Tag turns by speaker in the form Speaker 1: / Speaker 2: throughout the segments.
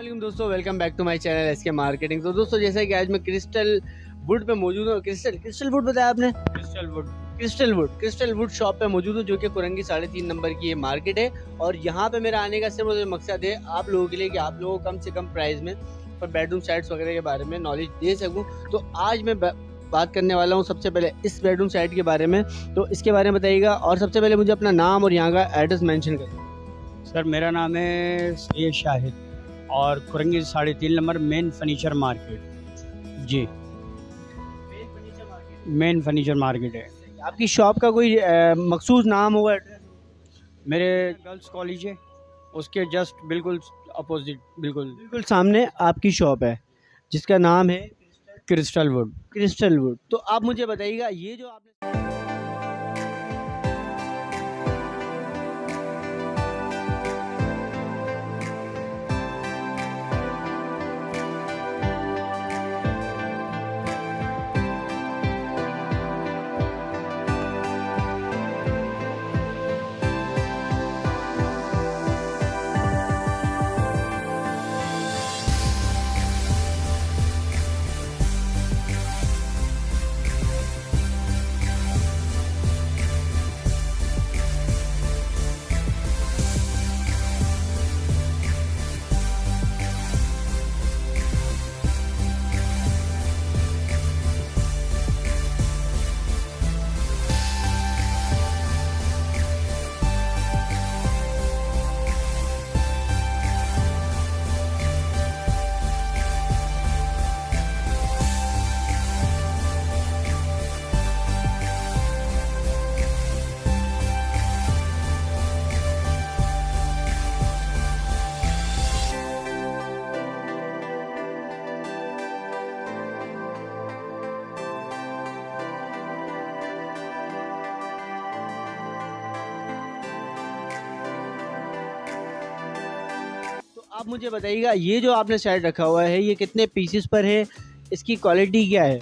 Speaker 1: वालेकुम दोस्तों, welcome back to my channel SK marketing. तो दोस्तों जैसा कि आज मैं क्रिस्टल वुड पे मौजूद हूँ। क्रिस्टल वुड बताया आपने? क्रिस्टल वुड शॉप पे मौजूद हूँ, जो कि कुरंगी 3.5 नंबर की ये मार्केट है। और यहाँ पे मेरा आने का सिर्फ और मकसद है आप लोगों के लिए कि आप लोगों को कम से कम प्राइस में पर बेडरूम सेट्स वगैरह के बारे में नॉलेज दे सकूँ। तो आज मैं बात करने वाला हूँ सबसे पहले इस बेडरूम सेट के बारे में। तो इसके बारे में बताइएगा, और सबसे पहले मुझे अपना नाम और यहाँ का एड्रेस मेंशन करें।
Speaker 2: सर मेरा नाम है सैयद शाहिद और Korangi 3.5 number main furniture market. जी, मेन फर्नीचर मार्केट है।
Speaker 1: आपकी शॉप का कोई मखसूस नाम होगा?
Speaker 2: मेरे गर्ल्स कॉलेज है, उसके जस्ट बिल्कुल अपोजिट, बिल्कुल
Speaker 1: सामने आपकी शॉप है जिसका नाम है
Speaker 2: क्रिस्टल वुड।
Speaker 1: तो आप मुझे बताइएगा, ये जो आपने आप मुझे बताइएगा, ये जो आपने सेट रखा हुआ है ये कितने पीसेस पर है, इसकी क्वालिटी क्या है?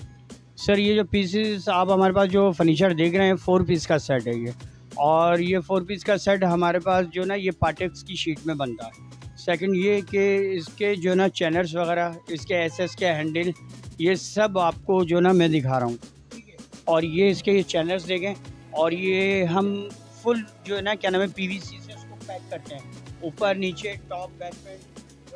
Speaker 2: सर ये जो पीसेस आप हमारे पास जो फर्नीचर देख रहे हैं 4 पीस का सेट है ये। और ये 4 पीस का सेट हमारे पास जो ना ये पार्टेक्स की शीट में बनता है। सेकंड ये कि इसके जो ना चैनल्स वगैरह, इसके एसएस के हैंडल, ये सब आपको जो ना मैं दिखा रहा हूँ। और ये इसके ये चैनल्स देखें, और ये हम फुल जो है ना क्या नाम है पीवीसी से उसको पैक करते हैं, ऊपर नीचे टॉप बैक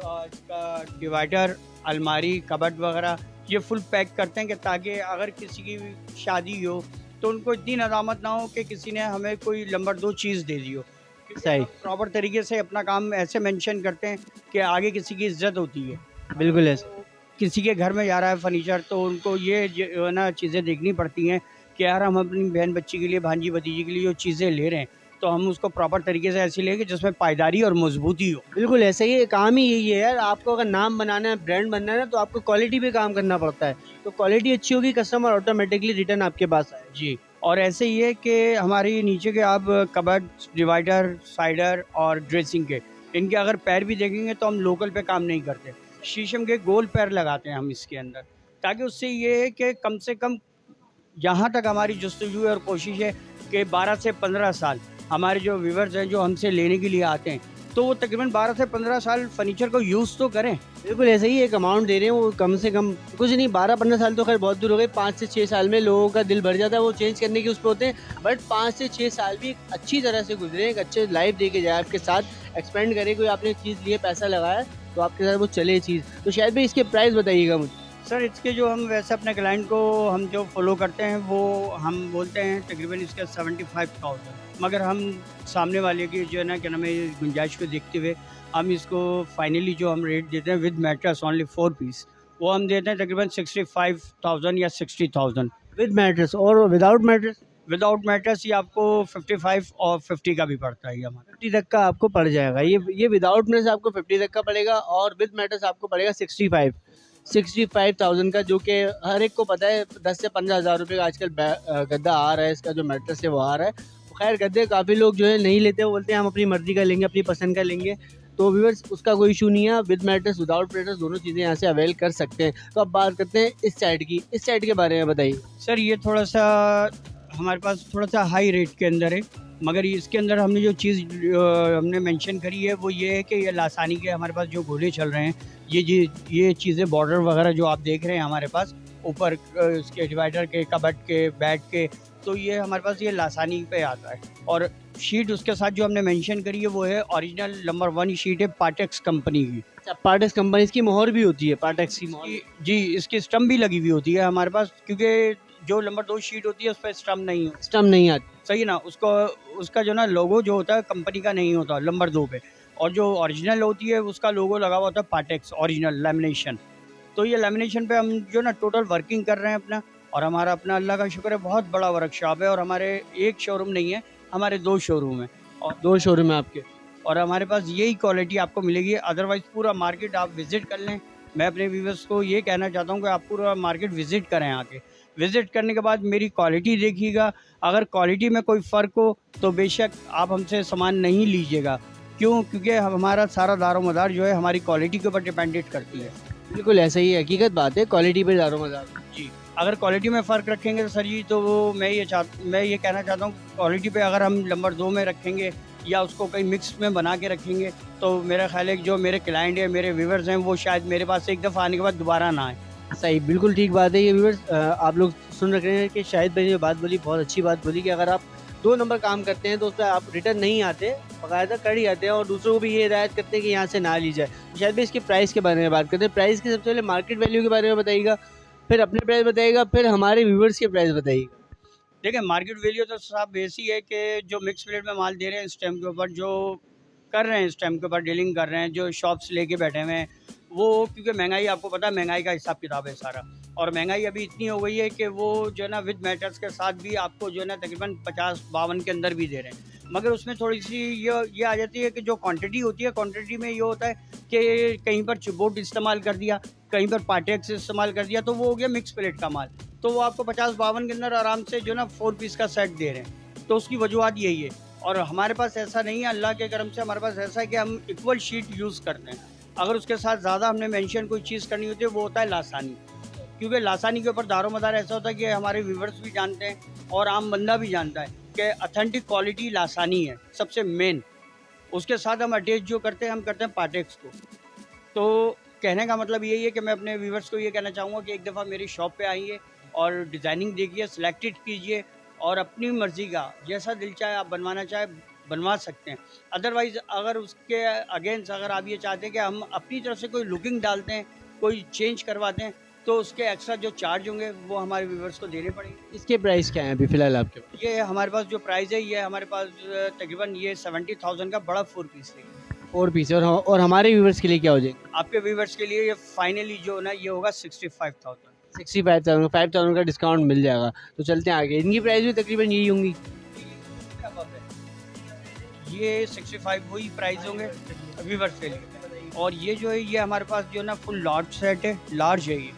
Speaker 2: इसका डिवाइडर, अलमारी, कबर्ड वगैरह ये फुल पैक करते हैं कि ताकि अगर किसी की शादी हो तो उनको इतनी नदामत ना हो कि किसी ने हमें कोई नंबर 2 चीज़ दे दी हो।
Speaker 1: सही,
Speaker 2: प्रॉपर तरीके से अपना काम ऐसे मेंशन करते हैं कि आगे किसी की इज्जत होती है।
Speaker 1: बिल्कुल ऐसे।
Speaker 2: तो किसी के घर में जा रहा है फर्नीचर तो उनको ये जो है ना चीज़ें देखनी पड़ती हैं कि यार हम अपनी बहन बच्ची के लिए, भांजी भतीजी के लिए जो चीज़ें ले रहे हैं तो हम उसको प्रॉपर तरीके से ऐसी लेंगे जिसमें पायदारी और मजबूती हो।
Speaker 1: बिल्कुल ऐसे ही, काम ही यही है यार। आपको अगर नाम बनाना है, ब्रांड बनना है ना, तो आपको क्वालिटी पे काम करना पड़ता है। तो क्वालिटी अच्छी होगी, कस्टमर ऑटोमेटिकली रिटर्न आपके पास आए।
Speaker 2: जी, और ऐसे ही है कि हमारी नीचे के आप कबर्ड, डिवाइडर, साइडर और ड्रेसिंग के, इनके अगर पैर भी देखेंगे तो हम लोकल पे काम नहीं करते, शीशम के गोल पैर लगाते हैं हम इसके अंदर, ताकि उससे ये है कि कम से कम यहाँ तक हमारी जस्तजू और कोशिश है कि 12 से 15 साल हमारे जो व्यूवर्स हैं जो हमसे लेने के लिए आते हैं तो वो तकरीबन 12 से 15 साल फर्नीचर को यूज़ तो करें।
Speaker 1: बिल्कुल ऐसे ही एक अमाउंट दे रहे हैं वो, कम से कम कुछ नहीं, 12-15 साल तो खैर बहुत दूर हो गए। 5 से 6 साल में लोगों का दिल भर जाता है, वो चेंज करने के उस पर होते हैं। बट 5 से 6 साल भी अच्छी तरह से गुजरे, एक अच्छे लाइफ दे के जाए, आपके साथ एक्सपेंड करे। कोई आपने चीज़ लिए, पैसा लगाया, तो आपके साथ वो चले चीज़। तो शायद भाई इसके प्राइस बताइएगा मुझे।
Speaker 2: सर इसके जो हम वैसे अपने क्लाइंट को हम जो फॉलो करते हैं वो हम बोलते हैं तकरीबन इसका 75,000, मगर हम सामने वाले की जो है ना क्या नाम है गुंजाइश को देखते हुए हम इसको फाइनली जो हम रेट देते हैं विद मैट्रेस ओनली 4 पीस, वो हम देते हैं तकरीबन 65,000 या 60,000
Speaker 1: विद मैट्रेस। और विदाउट मैट्रेस?
Speaker 2: विदाउट मैट्रेस ये आपको 55 और 50 का भी पड़ता है। ये हमारा
Speaker 1: 50 तक का आपको पड़ जाएगा। ये विदाउट मैट्रेस आपको 50 तक का पड़ेगा, और विद मैट्रेस आपको पड़ेगा 65,000 का, जो कि हर एक को पता है 10 से 15,000 रुपये का आजकल गद्दा आ रहा है। इसका जो मैट्रेस है वो आ रहा है। तो खैर गद्दे काफ़ी लोग जो है नहीं लेते, वो बोलते हैं हम अपनी मर्ज़ी का लेंगे, अपनी पसंद का लेंगे। तो व्यूअर्स उसका कोई इशू नहीं है, विद मैट्रेस विदाउट मैट्रेस दोनों चीज़ें यहाँ से अवेल कर सकते हैं। तो अब बात करते हैं इस साइड की। इस साइड के बारे में बताइए।
Speaker 2: सर ये थोड़ा सा हमारे पास थोड़ा सा हाई रेट के अंदर है, मगर इसके अंदर हमने जो चीज़ हमने मेंशन करी है वो ये है कि ये लासानी के हमारे पास जो घोड़े चल रहे हैं, ये चीज़ें बॉर्डर वगैरह जो आप देख रहे हैं हमारे पास ऊपर इसके डिवाइडर के, कबट के, बैट के, तो ये हमारे पास ये लासानी पे आता है। और शीट उसके साथ जो हमने मेंशन करी है वो है ओरिजिनल नंबर 1 शीट है पाटेक्स कंपनी की।
Speaker 1: अच्छा, पाटेक्स कंपनी की मोहर भी होती है, पाटेक्स की मोहर?
Speaker 2: जी, इसकी स्टम्प भी लगी हुई होती है हमारे पास, क्योंकि जो नंबर 2 शीट होती है उस पर स्टम्प नहीं होता।
Speaker 1: स्टम्प नहीं आती,
Speaker 2: सही है ना, उसको उसका जो ना लोगो जो होता है कंपनी का नहीं होता नंबर 2 पे, और जो ओरिजिनल होती है उसका लोगो लगा हुआ होता है पाटेक्स ओरिजिनल लैमिनेशन। तो ये लैमिनेशन पे हम जो ना टोटल वर्किंग कर रहे हैं अपना, और हमारा अपना अल्लाह का शुक्र है बहुत बड़ा वर्कशॉप है, और हमारे एक शोरूम नहीं है, हमारे 2 शोरूम है, और
Speaker 1: 2 शोरूम है आपके।
Speaker 2: और हमारे पास यही क्वालिटी आपको मिलेगी। अदरवाइज़ पूरा मार्केट आप विज़िट कर लें। मैं अपने व्यूअर्स को ये कहना चाहता हूँ कि आप पूरा मार्केट विज़िट करें, आके विज़िट करने के बाद मेरी क्वालिटी देखिएगा। अगर क्वालिटी में कोई फ़र्क हो तो बेशक आप हमसे सामान नहीं लीजिएगा। क्यों? क्योंकि हमारा सारा दारोमदार जो है हमारी क्वालिटी के ऊपर डिपेंडेंट करती है।
Speaker 1: बिल्कुल ऐसा ही है, हकीकत बात है, क्वालिटी पे दारोमदार।
Speaker 2: जी, अगर क्वालिटी में फ़र्क रखेंगे तो सर जी, तो वो मैं ये कहना चाहता हूँ, क्वालिटी पे अगर हम नंबर 2 में रखेंगे या उसको कहीं मिक्स में बना के रखेंगे तो मेरा ख्याल है कि जो मेरे क्लाइंट है, मेरे व्यूअर्स हैं, वो शायद मेरे पास एक दफ़ा आने के बाद दोबारा ना आए।
Speaker 1: सही, बिल्कुल ठीक बात है। ये व्यूअर्स आप लोग सुन रहे हैं कि शाहिद भाई ने बात बोली, बहुत अच्छी बात बोली कि अगर आप 2 नंबर काम करते हैं तो उस पर आप रिटर्न नहीं आते, बाकायदा कर ही आते हैं, और दूसरों को भी ये हिदायत करते हैं कि यहाँ से ना ली जाए। शायद भाई इसके प्राइस के बारे में बात करते हैं। प्राइस के सबसे पहले मार्केट वैल्यू के बारे में बताइएगा, फिर अपने प्राइस बताइएगा, फिर हमारे व्यूअर्स के प्राइस बताइएगा।
Speaker 2: देखिए, मार्केट वैल्यू तो साहब ऐसी है कि जो मिक्स प्लेट में माल दे रहे हैं स्टैम्प के ऊपर, जो कर रहे हैं स्टैम्प के ऊपर डीलिंग कर रहे हैं, जो शॉप्स लेके बैठे हुए हैं, वो क्योंकि महंगाई, आपको पता है महंगाई का हिसाब किताब है सारा, और महंगाई अभी इतनी हो गई है कि वो जो है ना विद मैटर्स के साथ भी आपको जो है ना तकरीबन 50-52 के अंदर भी दे रहे हैं। मगर उसमें थोड़ी सी ये आ जाती है कि जो क्वांटिटी होती है, क्वांटिटी में ये होता है कि कहीं पर चिपबोर्ड इस्तेमाल कर दिया, कहीं पर पाटेक्स इस्तेमाल कर दिया, तो वो हो गया मिक्स प्लेट का माल। तो वो आपको 50-52 के अंदर आराम से जो ना 4 पीस का सेट दे रहे हैं। तो उसकी वजूहत यही है। और हमारे पास ऐसा नहीं है, अल्लाह के करम से हमारे पास ऐसा है कि हम इक्वल शीट यूज़ करते हैं। अगर उसके साथ ज़्यादा हमने मेंशन कोई चीज़ करनी होती है, वो होता है लासानी, क्योंकि लासानी के ऊपर दारोमदार ऐसा होता है कि हमारे व्यूवर्स भी जानते हैं और आम बंदा भी जानता है कि अथेंटिक क्वालिटी लासानी है सबसे मेन। उसके साथ हम अटैच जो करते हैं, हम करते हैं पाटेक्स को। तो कहने का मतलब यही है कि मैं अपने व्यूवर्स को ये कहना चाहूँगा कि एक दफ़ा मेरी शॉप पे आइए और डिज़ाइनिंग देखिए, सिलेक्टेड कीजिए, और अपनी मर्ज़ी का जैसा दिल चाहे आप बनवाना चाहे बनवा सकते हैं। अदरवाइज़ अगर उसके अगेंस्ट अगर आप ये चाहते हैं कि हम अपनी तरफ से कोई लुकिंग डालते हैं, कोई चेंज करवाते हैं, तो उसके एक्स्ट्रा जो चार्ज होंगे वो हमारे व्यूवर्स को देने पड़ेंगे।
Speaker 1: इसके प्राइस क्या हैं अभी फ़िलहाल आपके पास?
Speaker 2: ये हमारे पास जो प्राइस है, ये हमारे पास तकरीबन ये 70,000 का बड़ा 4 पीस है।
Speaker 1: 4 पीस और हमारे व्यूवर्स के लिए क्या हो जाएगा?
Speaker 2: आपके व्यूवर्स के लिए ये फाइनली जो ना ये होगा 65,000।
Speaker 1: 65,000, 5,000 का डिस्काउंट मिल जाएगा। तो चलते हैं आगे, इनकी प्राइस भी तकरीबन यही होंगी।
Speaker 2: ये 65 वही प्राइस होंगे व्यूवर्स के लिए। और ये जो है ये हमारे पास जो ना फुल लार्ज सेट है, लार्ज है ये,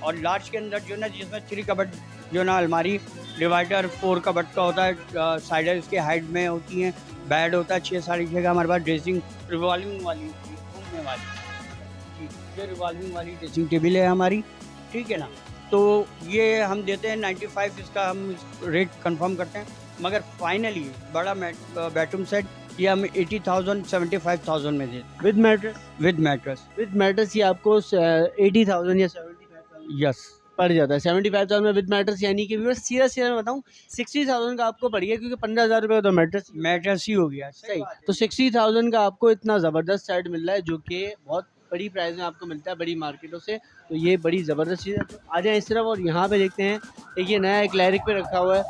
Speaker 2: और लार्ज के अंदर जो ना जिसमें 3 कबट जो ना अलमारी डिवाइडर 4 कबट का होता है, साइडर इसके हाइट में होती हैं, बेड होता है 6-6.5 का हमारे पास, ड्रेसिंग रिवॉल्विंग वाली घूमने वाली, ये रिवॉल्विंग वाली ड्रेसिंग टेबल है हमारी, ठीक है ना। तो ये हम देते हैं 95, इसका हम रेट कंफर्म करते हैं। मगर फाइनली बड़ा बेडरूम सेट ये हम 80,000 75,000 में देते हैं
Speaker 1: with mattress?
Speaker 2: With mattress.
Speaker 1: With mattress ये आपको 80,000 या 75,000
Speaker 2: यस,
Speaker 1: पड़ जाता है। 75,000 में विद मैट्रेस, यानी कि व्यूअर्स सीधा मैं बताऊँ 60,000 का आपको पड़ गया, क्योंकि 15,000 रुपये का तो मैट्रेस
Speaker 2: ही हो गया।
Speaker 1: सही। तो 60,000 का आपको इतना ज़बरदस्त सेट मिल रहा है, जो कि बहुत बड़ी प्राइस में आपको मिलता है बड़ी मार्केटों से। तो ये बड़ी ज़बरदस्त चीज़ है। तो आ जाए इस तरफ, और यहाँ पे देखते हैं एक ये नया एक्लैरिक पे रखा हुआ है,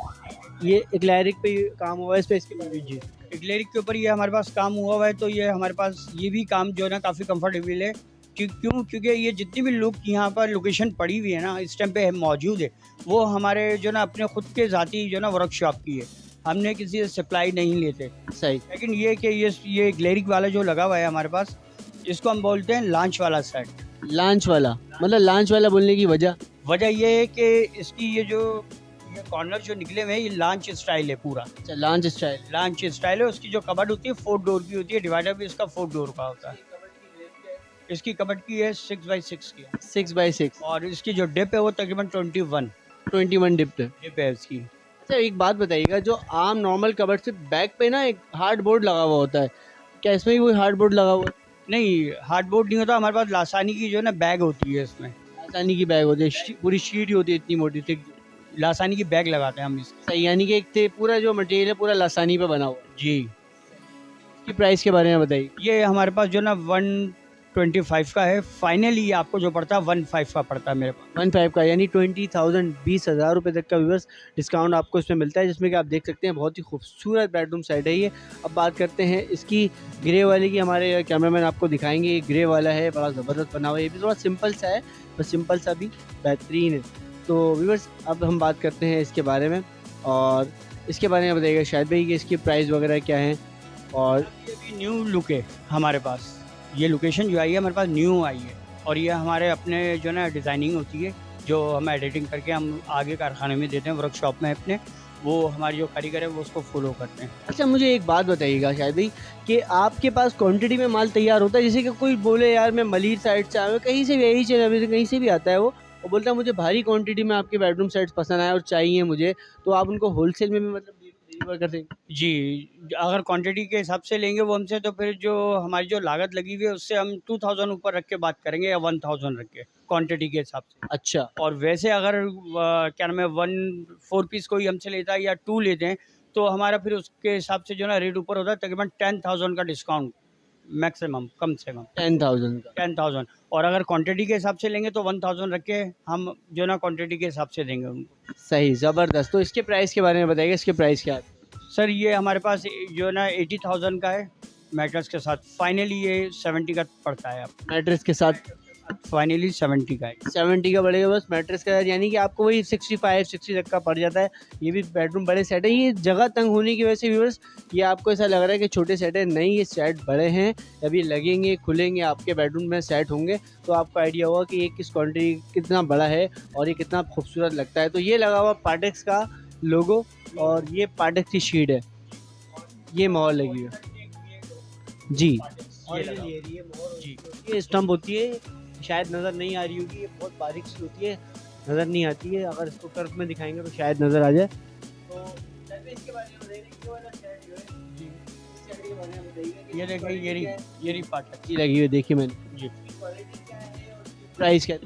Speaker 1: ये एक्लैरिक पे काम हुआ है इस पे, इसके बारे में जी।
Speaker 2: एक्लेरिक के ऊपर ये हमारे पास काम हुआ है, तो ये हमारे पास ये भी काम जो है ना काफ़ी कंफर्टेबल है। क्यों? क्योंकि ये जितनी भी लोग यहाँ पर लोकेशन पड़ी हुई है ना इस टाइम पे मौजूद है, वो हमारे जो ना अपने खुद के ज़ाती जो ना वर्कशॉप की है, हमने किसी से सप्लाई नहीं लेते।
Speaker 1: सही।
Speaker 2: लेकिन ये कि ये ग्लेरिक वाला जो लगा हुआ है हमारे पास, इसको हम बोलते हैं लॉन्च वाला सेट।
Speaker 1: लॉन्च वाला मतलब लॉन्च वाला बोलने की
Speaker 2: वजह ये है कि इसकी ये कॉर्नर जो निकले हुए हैं, ये लॉन्च स्टाइल है पूरा।
Speaker 1: अच्छा, लॉन्च
Speaker 2: स्टाइल है। उसकी जो कबर्ड होती है 4 डोर की होती है, डिवाइडर भी इसका 4 डोर का होता है। इसकी कबर्ड की है 6x6 की,
Speaker 1: 6x6,
Speaker 2: और इसकी जो डिप है वो तकरीबन 21
Speaker 1: डिप
Speaker 2: है इसकी।
Speaker 1: अच्छा एक बात बताइएगा, जो आम नॉर्मल कबर्ड से बैक पे ना एक हार्ड बोर्ड लगा हुआ होता है, क्या इसमें भी कोई हार्ड बोर्ड लगा हुआ है?
Speaker 2: नहीं, हार्डबोर्ड नहीं होता, हमारे पास लासानी की जो है ना बैग होती है इसमें।
Speaker 1: आसानी की बैग होती है, पूरी शीट ही होती है इतनी मोटी थिक।
Speaker 2: लासानी की बैग लगाते हैं हम इसकी।
Speaker 1: सही, यानी कि एक थे पूरा जो मटेरियल है पूरा लासानी पे बना हुआ है।
Speaker 2: जी,
Speaker 1: इसकी प्राइस के बारे में बताइए।
Speaker 2: ये हमारे पास जो ना 125 का है, फाइनली आपको जो पड़ता है 15 का पड़ता है मेरे पास।
Speaker 1: 15 का, यानी 20,000 20,000 रुपये तक का व्यूअर्स डिस्काउंट आपको इसमें मिलता है, जिसमें कि आप देख सकते हैं बहुत ही खूबसूरत बेडरूम सेट है ये। अब बात करते हैं इसकी ग्रे वाले की, हमारे कैमरामैन आपको दिखाएंगे। ये ग्रे वाला है, बड़ा ज़बरदस्त बना हुआ है, ये भी थोड़ा सिंपल सा है, बस सिंपल सा भी बेहतरीन है। तो व्यूअर्स अब हम बात करते हैं इसके बारे में, और इसके बारे में बताइएगा शायद भाई कि इसकी प्राइस वगैरह क्या है। और
Speaker 2: ये भी न्यू लुक है हमारे पास, ये लोकेशन जो आई है हमारे पास न्यू आई है, और ये हमारे अपने जो ना डिज़ाइनिंग होती है, जो हम एडिटिंग करके हम आगे कारखाने में देते हैं, वर्कशॉप में अपने, वो हमारी जो कारीगर है वो उसको फॉलो करते हैं।
Speaker 1: अच्छा मुझे एक बात बताइएगा शायद भाई कि आपके पास क्वांटिटी में माल तैयार होता है, जैसे कि कोई बोले यार मैं मलिर साइड से आया हूँ, कहीं से भी यही चीज़ कहीं से भी आता है वो, और बोलता है मुझे भारी क्वांटिटी में आपके बेडरूम सेट्स पसंद आए और चाहिए मुझे, तो आप उनको होलसेल में भी मतलब डिलीवर करते हैं?
Speaker 2: जी, अगर क्वांटिटी के हिसाब से लेंगे वो हमसे, तो फिर जो हमारी जो लागत लगी हुई है उससे हम 2000 ऊपर रख के बात करेंगे, या 1000 रख के क्वांटिटी के हिसाब से।
Speaker 1: अच्छा,
Speaker 2: और वैसे अगर क्या नाम है 4 पीस कोई हमसे लेता है या 2 लेते हैं, तो हमारा फिर उसके हिसाब से जो ना रेट ऊपर होता है, तकरीबन 10,000 का डिस्काउंट मैक्सिमम, कम से कम
Speaker 1: 10,000 का।
Speaker 2: 10,000। और अगर क्वांटिटी के हिसाब से लेंगे तो 1000 रख के हम जो ना क्वांटिटी के हिसाब से देंगे उनको।
Speaker 1: सही, ज़बरदस्त। तो इसके प्राइस के बारे में बताइएगा, इसके प्राइस क्या है?
Speaker 2: सर ये हमारे पास जो ना 80,000 का है मैट्रेस के साथ, फाइनली ये 70 का पड़ता है। आप
Speaker 1: मैट्रेस के साथ
Speaker 2: फाइनली 70 का है।
Speaker 1: 70 का पड़ेगा बस मैट्रेस का, यानी कि आपको वही 65-60 तक का पड़ जाता है। ये भी बेडरूम बड़े सेट है, ये जगह तंग होने की वजह से व्यूअर्स ये आपको ऐसा लग रहा है कि छोटे सेट है, नहीं ये सेट बड़े हैं, अभी लगेंगे खुलेंगे आपके बेडरूम में सेट होंगे तो आपको आइडिया होगा कि ये किस क्वान्टिटी कितना बड़ा है और ये कितना खूबसूरत लगता है। तो ये लगा हुआ पार्टेक्स का लोगो, और ये पार्टेक्स की शीट है, ये मोहर लगी हुई है जी।
Speaker 2: जी,
Speaker 1: ये स्टम्प होती है, शायद नज़र नहीं आ रही होगी, ये बहुत बारीक सी होती है, नज़र नहीं आती है, अगर इसको कर्व में दिखाएंगे तो शायद नज़र आ जाए। तो इसके बारे में बताइए, ये वाला सेट जो है जी, इस सेट के बारे में बताइए कि
Speaker 2: ये देखिए ये रही पार्ट
Speaker 1: अच्छी लगी हुई, देखिए मैंने
Speaker 2: जी।
Speaker 1: क्वालिटी क्या है और प्राइस क्या है?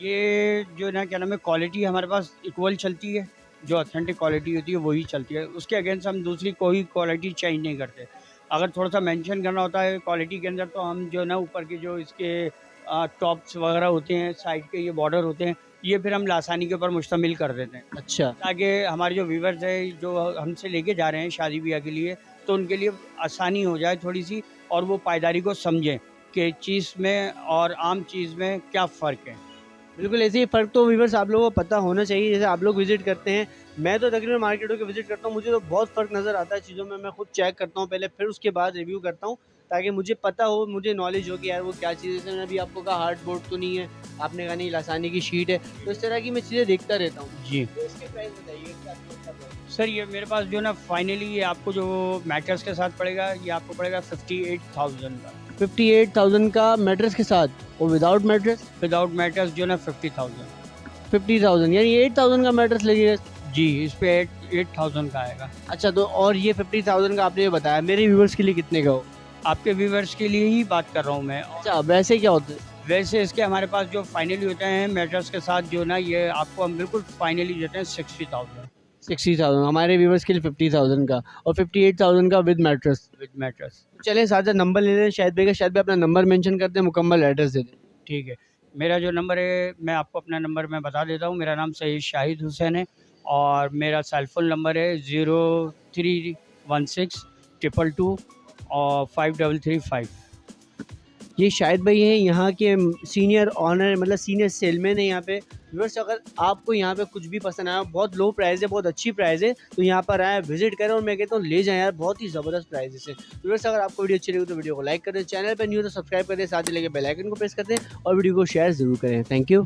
Speaker 2: ये जो ना क्या नाम है क्वालिटी हमारे पास इक्वल चलती है, जो ऑथेंटिक क्वालिटी होती है वही चलती है, उसके अगेंस्ट हम दूसरी कोई क्वालिटी चेंज नहीं करते। अगर थोड़ा सा मेंशन करना होता है क्वालिटी के अंदर, तो हम जो ना ऊपर के जो इसके टॉप्स वगैरह होते हैं, साइड के ये बॉर्डर होते हैं, ये फिर हम लासानी के ऊपर मुश्तमिल कर देते हैं,
Speaker 1: अच्छा,
Speaker 2: ताकि हमारे जो व्यूवर्स है जो हमसे लेके जा रहे हैं शादी ब्याह के लिए, तो उनके लिए आसानी हो जाए थोड़ी सी, और वो पायदारी को समझें कि चीज़ में और आम चीज़ में क्या फ़र्क है।
Speaker 1: बिल्कुल ऐसे ही फ़र्क तो व्यूअर्स आप लोगों को पता होना चाहिए। जैसे आप लोग विजिट करते हैं, मैं तो तकरीबन मार्केटों के विजिट करता हूँ, मुझे तो बहुत फ़र्क नज़र आता है चीज़ों में। मैं खुद चेक करता हूँ पहले, फिर उसके बाद रिव्यू करता हूँ, ताकि मुझे पता हो, मुझे नॉलेज हो कि यार वो क्या चीज़ है। जैसे मैंने अभी आपको कहा हार्ड बोर्ड तो नहीं है, आपने कहा नहीं लासानी की शीट है, तो इस तरह की मैं चीज़ें देखता रहता हूँ।
Speaker 2: जी
Speaker 1: तो इसके प्राइस बताइए क्या प्राइस?
Speaker 2: सर, ये मेरे पास जो ना फाइनली ये आपको जो मैट्रेस के साथ पड़ेगा, ये आपको पड़ेगा 58,000 का।
Speaker 1: 58,000 का मैट्रेस के साथ, और विदाउट मैट्रेस
Speaker 2: विदाउट मैट्रेस जो ना 50,000।
Speaker 1: 50,000, यानी 8,000 का मैट्रेस लगेगा।
Speaker 2: जी, इस पे 8,000 का आएगा।
Speaker 1: अच्छा, तो और ये 50,000 का आपने ये बताया, मेरे व्यूवर्स के लिए कितने का हो?
Speaker 2: आपके व्यूवर्स के लिए ही बात कर रहा हूँ मैं।
Speaker 1: अच्छा, वैसे क्या होता है?
Speaker 2: वैसे इसके हमारे पास जो फाइनली होते हैं मैट्रेस के साथ जो ना, ये आपको हम बिल्कुल फाइनली देते हैं 60,000
Speaker 1: 60,000 हमारे व्यूवर्स के लिए 50,000 का, और 58,000 का विद मैट्रेस।
Speaker 2: With mattress.
Speaker 1: चलें साथ नंबर ले लें शायद भाई का, शायद भाई अपना नंबर मेंशन करते हैं, मुकम्मल एड्रेस दे दें।
Speaker 2: ठीक है, मेरा जो नंबर है मैं आपको अपना नंबर मैं बता देता हूँ। मेरा नाम सैयद शाहिद हुसैन है, और मेरा सेलफोन नंबर है 0316 और 5335।
Speaker 1: ये शाहिद भाई हैं, यहाँ के सीनियर ऑनर, मतलब सीनियर सेलमैन है यहाँ पे। व्यूअर्स अगर आपको यहाँ पे कुछ भी पसंद आया, बहुत लो प्राइस है, बहुत अच्छी प्राइस है, तो यहाँ पर आए विजिट करें, और मैं कहता हूँ ले जाएं यार, बहुत ही ज़बरदस्त प्राइस है। व्यूअर्स अगर आपको वीडियो अच्छी लगी तो वीडियो को लाइक कर दें, चैनल पर न्यू तो सब्सक्राइब कर दें, साथ ही लगे बेल आइकन को प्रेस कर दें, और वीडियो को शेयर ज़रूर करें। Thank you.